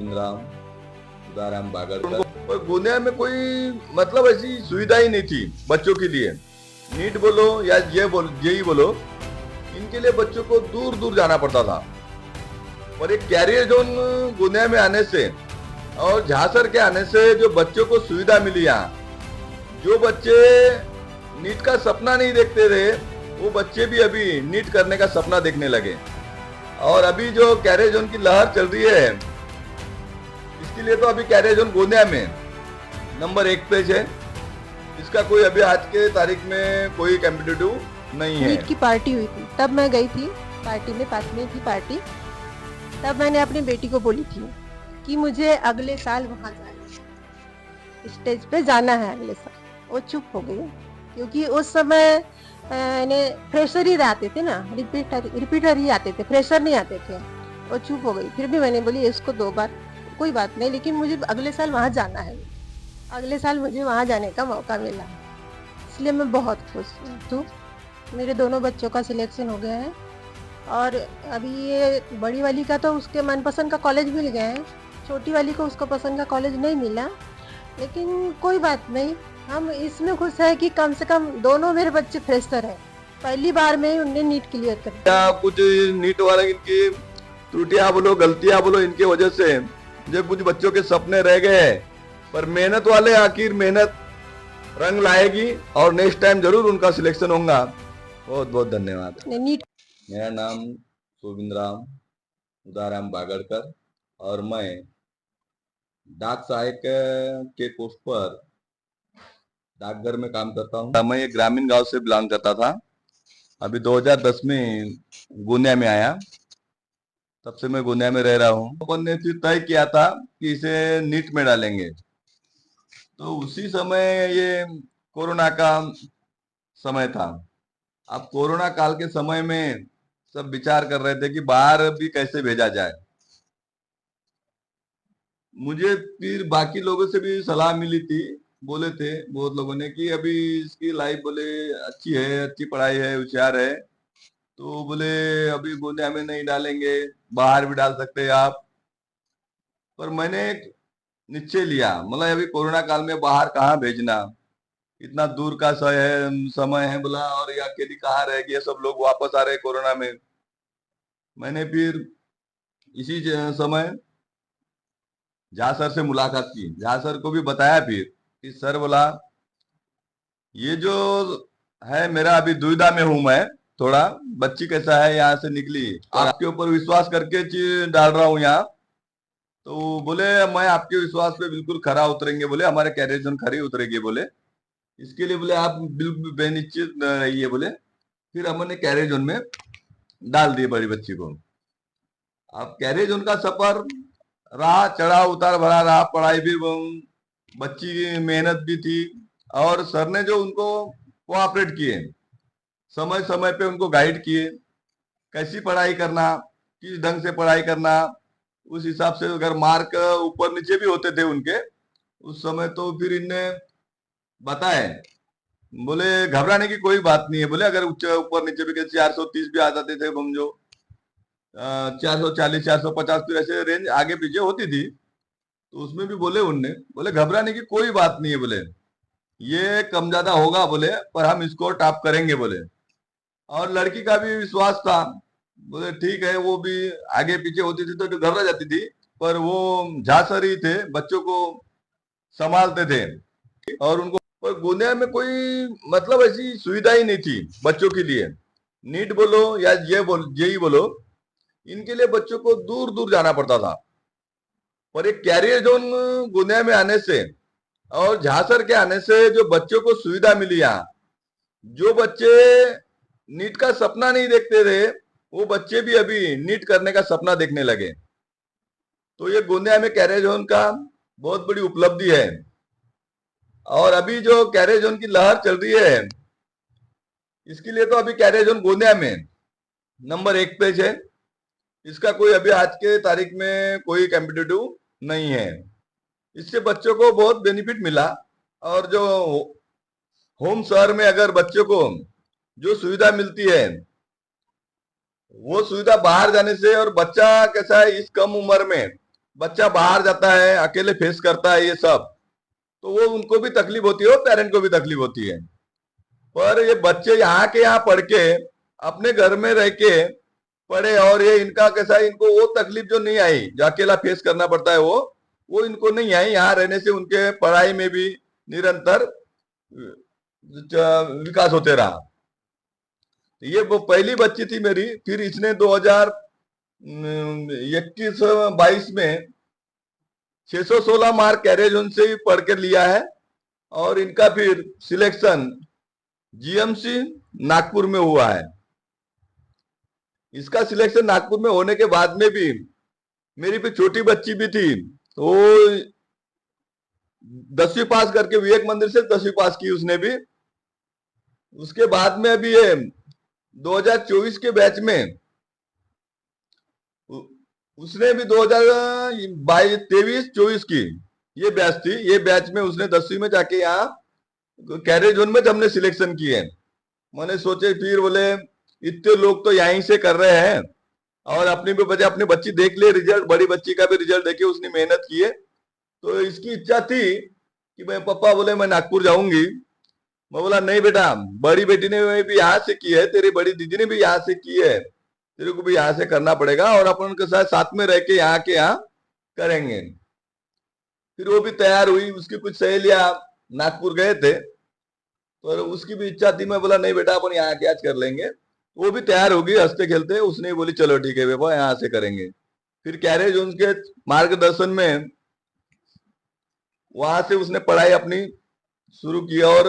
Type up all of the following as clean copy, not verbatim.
गोविंद राम, उदाराम बागड़कर। और गोंदिया में कोई मतलब ऐसी सुविधा ही नहीं थी बच्चों के लिए। नीट बोलो या जेई बोलो, इनके लिए बच्चों को दूर दूर जाना पड़ता था। और एक कैरियर जोन गोंदिया में आने से और झांसर के आने से जो बच्चों को सुविधा मिली, यहाँ जो बच्चे नीट का सपना नहीं देखते थे, वो बच्चे भी अभी नीट करने का सपना देखने लगे। और अभी जो कैरियर जोन की लहर चल रही है, इसके लिए तो अभी कैरियर जोन गोंदिया में नंबर 1 पे है। इसका कोई अभी आज के तारीख में कोई कॉम्पिटिटिव नहीं है। नीट की पार्टी हुई थी, तब मैं गई थी पार्टी में, पास में थी पार्टी। तब मैंने अपनी बेटी को बोली थी कि मुझे अगले साल वहाँ जाना है, स्टेज पे जाना है अगले साल। वो चुप हो गई क्योंकि उस समय फ्रेशर ही आते थे ना, रिपीटर ही आते थे, फ्रेशर नहीं आते थे। वो चुप हो गई। फिर भी मैंने बोली इसको 2 बार कोई बात नहीं, लेकिन मुझे अगले साल वहाँ जाना है। अगले साल मुझे वहाँ जाने का मौका मिला, इसलिए मैं बहुत खुश हूँ। मेरे दोनों बच्चों का सिलेक्शन हो गया है और अभी ये बड़ी वाली का तो उसके मनपसंद का कॉलेज मिल गया है, छोटी वाली को उसको पसंद का कॉलेज नहीं मिला। लेकिन कोई बात नहीं, हम इसमें खुश है कि कम से कम दोनों मेरे बच्चे फ्रेशर हैं, पहली बार में उन्हें नीट क्लियर कर दिया। कुछ नीट वाले इनकी त्रुटियां बोलो, गलतियां बोलो, इनके वजह से जो कुछ बच्चों के सपने रह गए, पर मेहनत वाले आखिर मेहनत रंग लाएगी और नेक्स्ट टाइम जरूर उनका सिलेक्शन होगा। बहुत बहुत धन्यवाद। नीट मेरा नाम गोविंद राम, उदाराम बागड़कर और मैं डाक सहायक के पोस्ट पर डाकघर में काम करता हूँ। मैं एक ग्रामीण गांव से बिलोंग करता था। अभी 2010 में गोंदिया में आया, तब से मैं गोंदिया में रह रहा हूँ। अपन ने फिर तय किया था कि इसे नीट में डालेंगे, तो उसी समय ये कोरोना का समय था। अब कोरोना काल के समय में सब विचार कर रहे थे कि बाहर भी कैसे भेजा जाए। मुझे फिर बाकी लोगों से भी सलाह मिली थी, बोले थे बहुत लोगों ने कि अभी इसकी लाइफ बोले अच्छी है, अच्छी पढ़ाई है, होशियार है, तो बोले अभी गोंदिया में नहीं डालेंगे, बाहर भी डाल सकते हैं आप। पर मैंने एक निश्चय लिया, मतलब अभी कोरोना काल में बाहर कहाँ भेजना, इतना दूर का समय है बोला, और ये अकेली कहाँ रहेगी, ये सब लोग वापस आ रहे कोरोना में। मैंने फिर इसी समय झा सर से मुलाकात की, झा सर को भी बताया फिर कि सर बोला ये जो है मेरा अभी दुविधा में हूं मैं थोड़ा, बच्ची कैसा है यहाँ से निकली, आपके ऊपर विश्वास करके डाल रहा हूँ यहाँ। तो बोले मैं आपके विश्वास पे बिल्कुल खरा उतरेंगे, बोले हमारे कैरियर जोन खरी उतरेगी, बोले इसके लिए बोले आप बिल्कुल बेनिश्चित रहिए, बोले। फिर हमने कैरियर जोन में डाल दिए बड़ी बच्ची को। अब कैरियर जोन का सफर रहा, चढ़ा उतार भरा रहा, पढ़ाई भी बच्ची की मेहनत भी थी, और सर ने जो उनको कोऑपरेट किए, समय समय पे उनको गाइड किए, कैसी पढ़ाई करना, किस ढंग से पढ़ाई करना, उस हिसाब से। अगर मार्क ऊपर नीचे भी होते थे उनके उस समय, तो फिर इनने बताए, बोले घबराने की कोई बात नहीं है, बोले अगर ऊपर नीचे भी 430 भी आ जाते थे, समझो 440 450 फिर ऐसे रेंज आगे पीछे होती थी, तो उसमें भी बोले उनने, बोले घबराने की कोई बात नहीं है, बोले ये कम ज्यादा होगा, बोले पर हम इसको टॉप करेंगे, बोले। और लड़की का भी विश्वास था, बोले ठीक है, वो भी आगे पीछे होती थी तो घबरा जाती थी, पर वो झांसर ही थे, बच्चों को संभालते थे। और उनको, पर गोंदिया में कोई मतलब ऐसी सुविधा ही नहीं थी बच्चों के लिए। नीट बोलो या जेई बोलो, इनके लिए बच्चों को दूर दूर जाना पड़ता था। पर एक कैरियर जोन गोंदिया में आने से और झांसर के आने से जो बच्चों को सुविधा मिली, यहाँ जो बच्चे नीट का सपना नहीं देखते थे, वो बच्चे भी अभी नीट करने का सपना देखने लगे। तो ये गोंदिया में कैरियर जोन का बहुत बड़ी उपलब्धि है। और अभी जो कैरियर जोन की लहर चल रही है, इसके लिए तो अभी कैरियर जोन गोंदिया में नंबर 1 पे है। इसका कोई अभी आज के तारीख में कोई कॉम्पिटिटिव नहीं है। इससे बच्चों को बहुत बेनिफिट मिला। और जो होम शहर में अगर बच्चों को जो सुविधा मिलती है, वो सुविधा बाहर जाने से, और बच्चा कैसा है इस कम उम्र में बच्चा बाहर जाता है, अकेले फेस करता है ये सब, तो वो उनको भी तकलीफ होती है और पेरेंट को भी तकलीफ होती है। पर ये बच्चे यहाँ के यहाँ पढ़ के अपने घर में रह के पढ़े, और ये इनका कैसा है, इनको वो तकलीफ जो नहीं आई, जो अकेला फेस करना पड़ता है, वो इनको नहीं आई। यहाँ रहने से उनके पढ़ाई में भी निरंतर विकास होते रहा। ये वो पहली बच्ची थी मेरी। फिर इसने 2021-22 में 616 मार्क कैरेज उनसे ही पढ़ के लिया है, और इनका फिर सिलेक्शन जीएमसी नागपुर में हुआ है। इसका सिलेक्शन नागपुर में होने के बाद में भी मेरी भी छोटी बच्ची भी थी, तो 10वीं पास करके विवेक मंदिर से 10वीं पास की उसने भी। उसके बाद में अभी ये 2024 के बैच में उसने भी 2023-24 की ये बैच थी। ये बैच में उसने 10वीं में जाके यहाँ कैरेज जोन में हमने सिलेक्शन किए। मैंने सोचे, फिर बोले इतने लोग तो यहीं से कर रहे हैं, और अपनी भी वजह अपनी बच्ची देख ले रिजल्ट, बड़ी बच्ची का भी रिजल्ट देखे, उसने मेहनत की है। तो इसकी इच्छा थी कि मैं, पापा बोले मैं नागपुर जाऊंगी। मैं बोला नहीं बेटा, बड़ी बेटी ने भी यहाँ से की है, तेरी बड़ी दीदी ने भी यहाँ से की है, तेरे को भी यहाँ से करना पड़ेगा, और अपन के साथ में रह के यहाँ के यहाँ करेंगे। फिर वो भी तैयार हुई, उसकी कुछ सहेलियां नागपुर गए थे, और उसकी भी इच्छा थी। मैं बोला नहीं बेटा, अपन यहाँ के आज कर लेंगे। वो भी तैयार होगी हंसते खेलते, उसने बोली चलो ठीक है बेबा, यहाँ से करेंगे। फिर कैरेज उनके मार्गदर्शन में वहां से उसने पढ़ाई अपनी शुरू की, और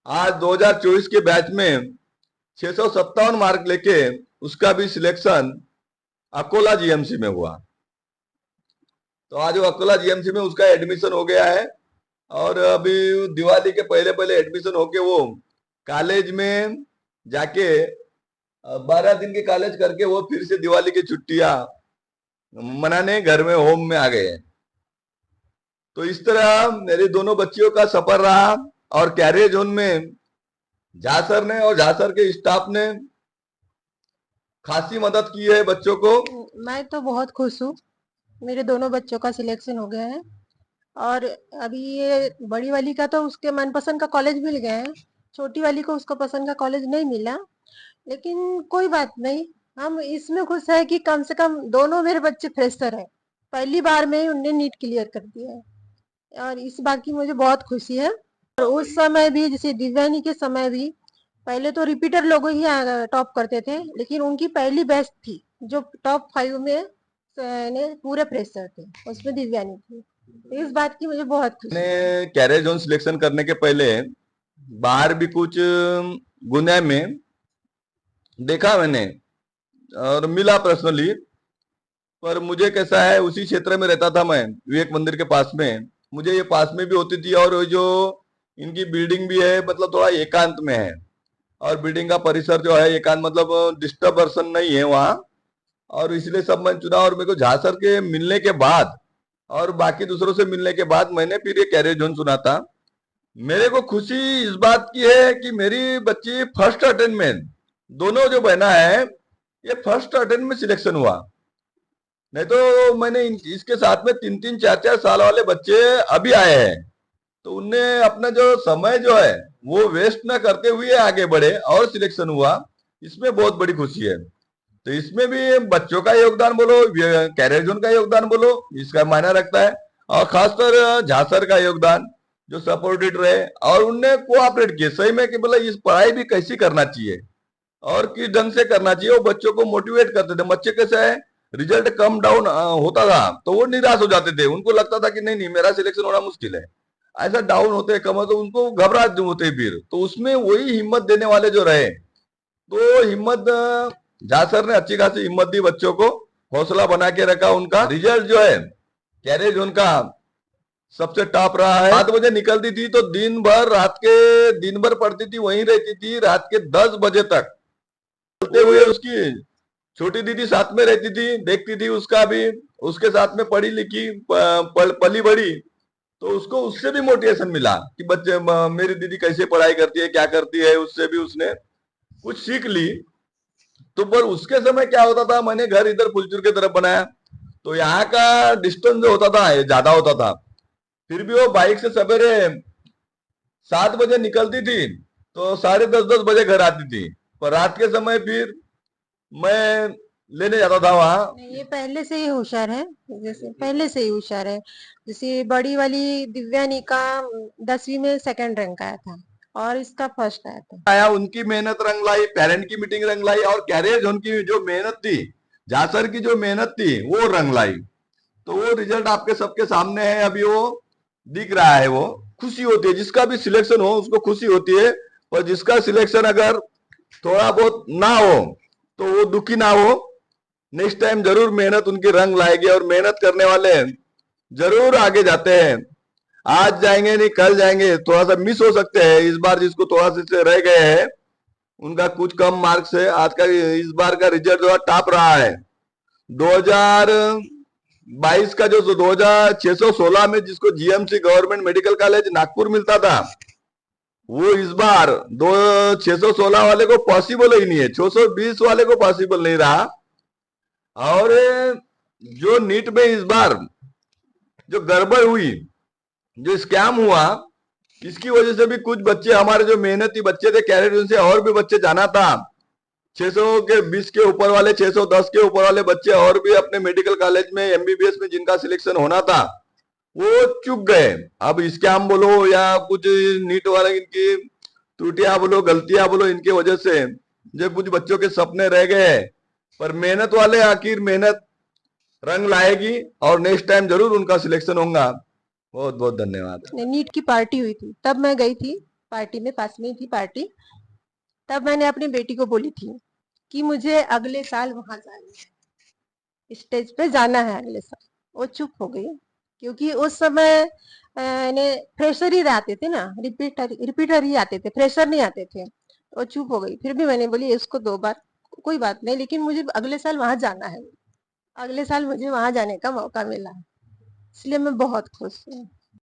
आज 2024 के बैच में 657 मार्क लेके उसका भी सिलेक्शन अकोला जीएमसी में हुआ। तो आज वो अकोला जीएमसी में उसका एडमिशन हो गया है, और अभी दिवाली के पहले पहले एडमिशन होके वो कॉलेज में जाके 12 दिन के कॉलेज करके वो फिर से दिवाली की छुट्टियां मनाने घर में होम में आ गए हैं। तो इस तरह मेरी दोनों बच्चियों का सफर रहा, और कैरियर जोन में झासर ने और झासर के स्टाफ ने खासी मदद की है बच्चों को। मैं तो बहुत खुश हूँ, मेरे दोनों बच्चों का सिलेक्शन हो गया है, और अभी ये बड़ी वाली का तो उसके मनपसंद का कॉलेज मिल गया है, छोटी वाली को उसको पसंद का कॉलेज नहीं मिला, लेकिन कोई बात नहीं। हम इसमें खुश है कि कम से कम दोनों मेरे बच्चे फ्रेशर है, पहली बार में ही उनने नीट क्लियर कर दिया है, और इस बात की मुझे बहुत खुशी है। और उस समय भी, जैसे दिव्यानी के समय भी, पहले तो रिपीटर लोग ही टॉप करते थे, लेकिन उनकी पहली बैच थी जो टॉप 5 में पूरे फ्रेशर थे, उसमें दिव्यानी थी। इस बात की मुझे बहुत खुशी है। मैंने कैरियर जोन सिलेक्शन करने के पहले बाहर भी कुछ गुना में देखा मैंने, और मिला पर्सनली, पर मुझे कैसा है, उसी क्षेत्र में रहता था मैं, विवेक मंदिर के पास में, मुझे ये पास में भी होती थी, और जो इनकी बिल्डिंग भी है मतलब थोड़ा एकांत में है, और बिल्डिंग का परिसर जो है एकांत, मतलब डिस्टर्बेंस नहीं है वहाँ, और इसलिए सब मैं चुना। और मेरे को झासर के मिलने के बाद और बाकी दूसरों से मिलने के बाद मैंने फिर ये कैरियर जोन सुना था। मेरे को खुशी इस बात की है कि मेरी बच्ची फर्स्ट अटेम्प्ट में, दोनों जो बहना है ये फर्स्ट अटेम्प्ट में सिलेक्शन हुआ। नहीं तो मैंने इसके साथ में 3-3, 4-4 साल वाले बच्चे अभी आए हैं, तो उनने अपना जो समय जो है वो वेस्ट ना करते हुए आगे बढ़े और सिलेक्शन हुआ। इसमें बहुत बड़ी खुशी है। तो इसमें भी बच्चों का योगदान बोलो, कैरियर जोन का योगदान बोलो, इसका मायना रखता है, और खासकर झासर का योगदान जो सपोर्टेड रहे, और उनने कोऑपरेट किए सही में कि बोला इस पढ़ाई भी कैसी करना चाहिए और किस ढंग से करना चाहिए। वो बच्चों को मोटिवेट करते थे। बच्चे कैसे है, रिजल्ट कम डाउन होता था तो वो निराश हो जाते थे, उनको लगता था कि नहीं नहीं मेरा सिलेक्शन होना मुश्किल है, ऐसा डाउन होते कम, तो उनको घबराहट होते फिर। तो उसमें वही हिम्मत देने वाले जो रहे, तो हिम्मत झासर ने अच्छी खासी हिम्मत दी बच्चों को, हौसला बना के रखा। उनका रिजल्ट जो है कैरियर जोन का सबसे टॉप रहा है। 7 बजे निकलती थी तो दिन भर पढ़ती थी, वहीं रहती थी रात के 10 बजे तक चलते हुए। उसकी छोटी दीदी साथ में रहती थी, देखती थी उसका भी, उसके साथ में पढ़ी लिखी पली बड़ी, तो उसको उससे भी मोटिवेशन मिला कि बच्चे मेरी दीदी कैसे पढ़ाई करती है, क्या करती है, उससे भी उसने कुछ सीख ली। तो पर उसके समय क्या होता था, मैंने घर इधर फुलचुर की तरफ बनाया, तो यहाँ का डिस्टेंस जो होता था ये ज्यादा होता था, फिर भी वो बाइक से सवेरे 7 बजे निकलती थी तो 10:30-10 बजे घर आती थी। पर रात के समय फिर मैं लेने जाता था वहां। नहीं, ये पहले से ही होशियार है, जैसे पहले से ही होशियार है। जैसे बड़ी वाली दिव्यानी का 10वीं में सेकंड रैंक आया था और इसका फर्स्ट आया था। आया, उनकी मेहनत रंग लाई, पेरेंट की मीटिंग रंग लाई, और कैरियर जोन की जो मेहनत थी, जासर की जो मेहनत थी वो रंग लाई। तो वो रिजल्ट आपके सबके सामने है, अभी वो दिख रहा है। वो खुशी होती है, जिसका भी सिलेक्शन हो उसको खुशी होती है, और जिसका सिलेक्शन अगर थोड़ा बहुत ना हो तो वो दुखी ना हो। नेक्स्ट टाइम जरूर मेहनत उनकी रंग लाएगी, और मेहनत करने वाले जरूर आगे जाते हैं। आज जाएंगे नहीं कल जाएंगे, थोड़ा सा मिस हो सकते हैं इस बार, जिसको थोड़ा सा रह गए हैं उनका कुछ कम मार्क्स है। आज का इस बार का रिजल्ट जो टॉप रहा है। 2022 का जो 2616 में जिसको GMC government medical college Nagpur मिलता था, वो इस बार 2616 वाले को पॉसिबल ही नहीं है, 620 वाले को पॉसिबल नहीं रहा। और जो नीट में इस बार जो गड़बड़ हुई, जो स्कैम हुआ, इसकी वजह से भी कुछ बच्चे, हमारे जो मेहनती बच्चे थे कैरियर उनसे और भी बच्चे जाना था, 600 के 20 के ऊपर वाले, 610 के ऊपर वाले बच्चे और भी अपने मेडिकल कॉलेज में एमबीबीएस में जिनका सिलेक्शन होना था वो चूक गए। अब स्कैम बोलो या कुछ नीट वाले इनकी त्रुटियां बोलो, गलतियां बोलो, इनकी वजह से जो कुछ बच्चों के सपने रह गए। पर मेहनत वाले आखिर मेहनत रंग लाएगी और नेक्स्ट टाइम जरूर उनका सिलेक्शन होगा। बहुत बहुत धन्यवाद। नीट की पार्टी हुई थी तब मैं गई थी पार्टी में, पास में ही थी पार्टी। तब मैंने अपनी बेटी को बोली थी कि मुझे अगले साल वहां जाना है, स्टेज पे जाना है अगले साल। वो चुप हो गई क्योंकि उस समय फ्रेशर ही आते थे ना, रिपीटर ही आते थे, फ्रेशर नहीं आते थे। वो चुप हो गई। फिर भी मैंने बोली इसको 2 बार कोई बात नहीं, लेकिन मुझे अगले साल वहां जाना है। अगले साल मुझे वहां जाने का मौका मिला, इसलिए मैं बहुत खुश हूँ।